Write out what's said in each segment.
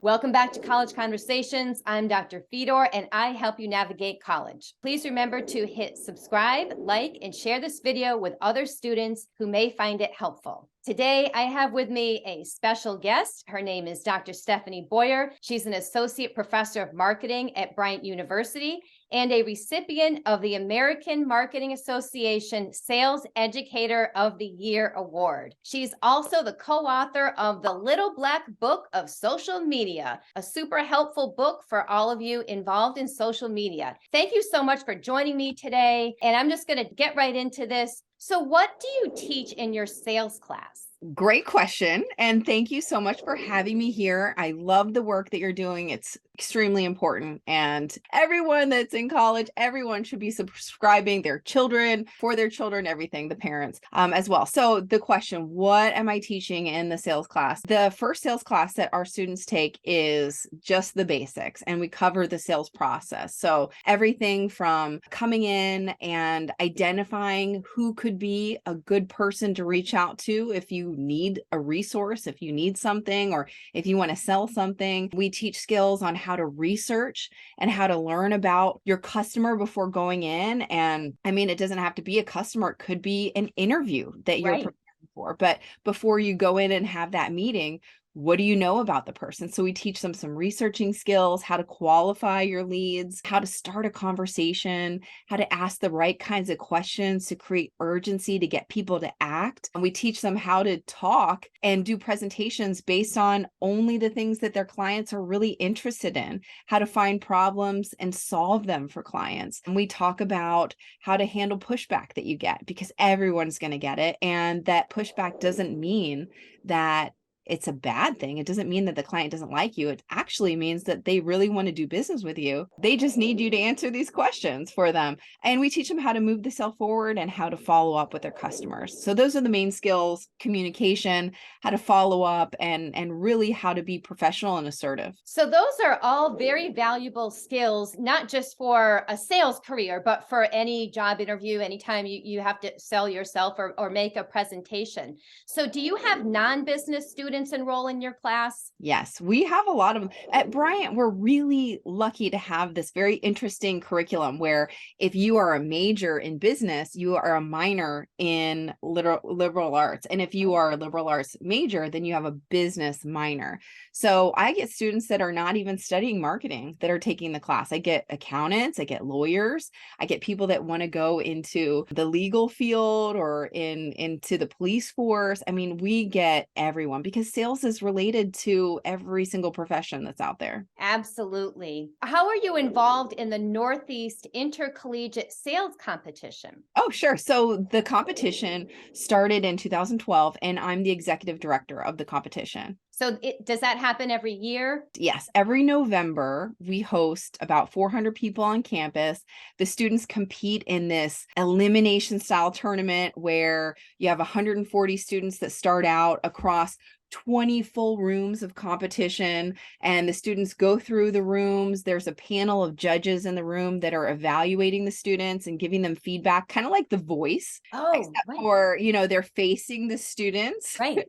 Welcome back to College Conversations. I'm Dr. Fedor, and I help you navigate college. Please remember to hit subscribe, like, and share this video with other students who may find it helpful. Today, I have with me a special guest. Her name is Dr. Stefanie Boyer. She's an associate professor of marketing at Bryant University and a recipient of the American Marketing Association Sales Educator of the Year Award. She's also the co-author of The Little Black Book of Social Media, a super helpful book for all of you involved in social media. Thank you so much for joining me today. And I'm just going to get right into this. So what do you teach in your sales class? Great question. And thank you so much for having me here. I love the work that you're doing. It's extremely important. And everyone that's in college, everyone should be subscribing their children, for their children, everything, the parents as well. So the question, what am I teaching in the sales class? The first sales class that our students take is just the basics, and we cover the sales process. So everything from coming in and identifying who could be a good person to reach out to if you need a resource, if you need something, or if you want to sell something. We teach skills on how to research and how to learn about your customer before going in. And I mean, it doesn't have to be a customer. It could be an interview that you're preparing for. But before you go in and have that meeting, what do you know about the person? So we teach them some researching skills, how to qualify your leads, how to start a conversation, how to ask the right kinds of questions to create urgency to get people to act. And we teach them how to talk and do presentations based on only the things that their clients are really interested in, how to find problems and solve them for clients. And we talk about how to handle pushback that you get, because everyone's going to get it. And that pushback doesn't mean that it's a bad thing. It doesn't mean that the client doesn't like you. It actually means that they really want to do business with you. They just need you to answer these questions for them. And we teach them how to move the sale forward and how to follow up with their customers. So those are the main skills: communication, how to follow up, and really how to be professional and assertive. So those are all very valuable skills, not just for a sales career, but for any job interview, anytime you have to sell yourself or make a presentation. So do you have non-business students enroll in your class? Yes, we have a lot of them. At Bryant, we're really lucky to have this very interesting curriculum where if you are a major in business, you are a minor in liberal arts. And if you are a liberal arts major, then you have a business minor. So I get students that are not even studying marketing that are taking the class. I get accountants, I get lawyers, I get people that want to go into the legal field or into the police force. I mean, we get everyone, because sales is related to every single profession that's out there. Absolutely. How are you involved in the Northeast Intercollegiate Sales Competition? Oh, sure. So the competition started in 2012, and I'm the executive director of the competition. So does that happen every year? Yes, every November, we host about 400 people on campus. The students compete in this elimination style tournament where you have 140 students that start out across 20 full rooms of competition, and the students go through the rooms. There's a panel of judges in the room that are evaluating the students and giving them feedback, kind of like The Voice, except for, they're facing the students. Right.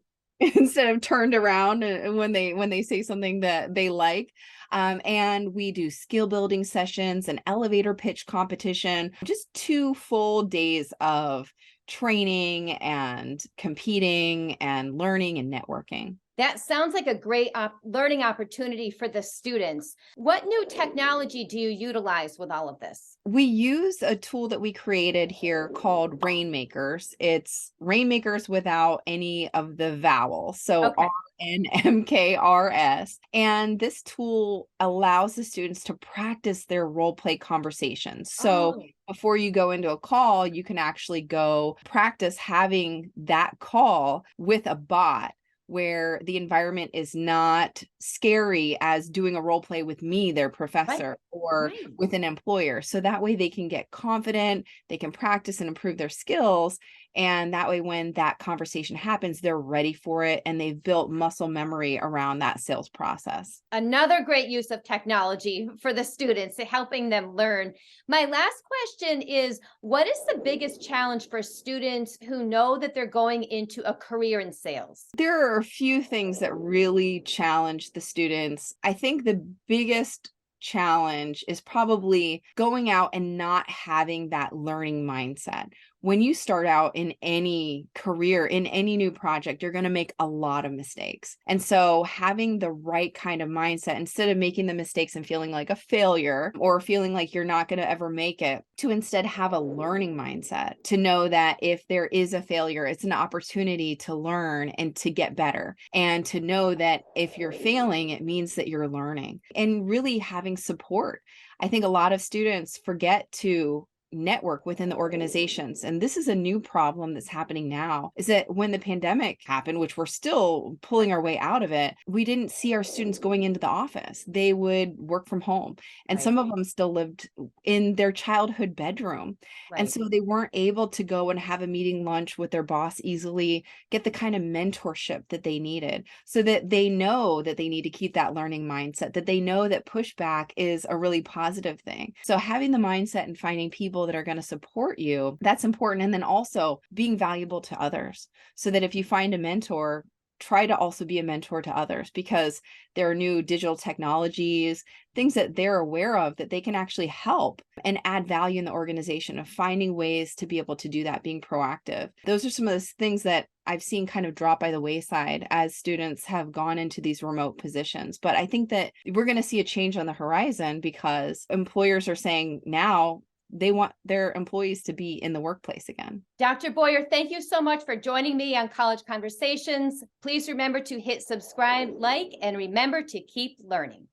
Instead of turned around when they say something that they like. And we do skill building sessions, an elevator pitch competition, just 2 full days of training and competing and learning and networking. That sounds like a great learning opportunity for the students. What new technology do you utilize with all of this? We use a tool that we created here called Rainmakers. It's Rainmakers without any of the vowels. So RNMKRS. And this tool allows the students to practice their role play conversations. So before you go into a call, you can actually go practice having that call with a bot, where the environment is not scary as doing a role play with me, their professor, or with an employer. So that way they can get confident, they can practice and improve their skills. And that way, when that conversation happens, they're ready for it and they've built muscle memory around that sales process. Another great use of technology for the students, helping them learn. My last question is, what is the biggest challenge for students who know that they're going into a career in sales? There are a few things that really challenge the students. I think the biggest challenge is probably going out and not having that learning mindset. When you start out in any career, in any new project, you're going to make a lot of mistakes. And so having the right kind of mindset, instead of making the mistakes and feeling like a failure or feeling like you're not going to ever make it, to instead have a learning mindset, to know that if there is a failure, it's an opportunity to learn and to get better. And to know that if you're failing, it means that you're learning, and really having support. I think a lot of students forget to network within the organizations. And this is a new problem that's happening now, is that when the pandemic happened, which we're still pulling our way out of it, we didn't see our students going into the office. They would work from home. And Right. some of them still lived in their childhood bedroom. And Right. so they weren't able to go and have a meeting lunch with their boss easily, get the kind of mentorship that they needed, so that they know that they need to keep that learning mindset, that they know that pushback is a really positive thing. So having the mindset and finding people that are going to support you, that's important. And then also being valuable to others, so that if you find a mentor, try to also be a mentor to others, because there are new digital technologies, things that they're aware of that they can actually help and add value in the organization, of finding ways to be able to do that, being proactive. Those are some of those things that I've seen kind of drop by the wayside as students have gone into these remote positions. But I think that we're going to see a change on the horizon, because employers are saying now they want their employees to be in the workplace again. Dr. Boyer, thank you so much for joining me on College Conversations. Please remember to hit subscribe, like, and remember to keep learning.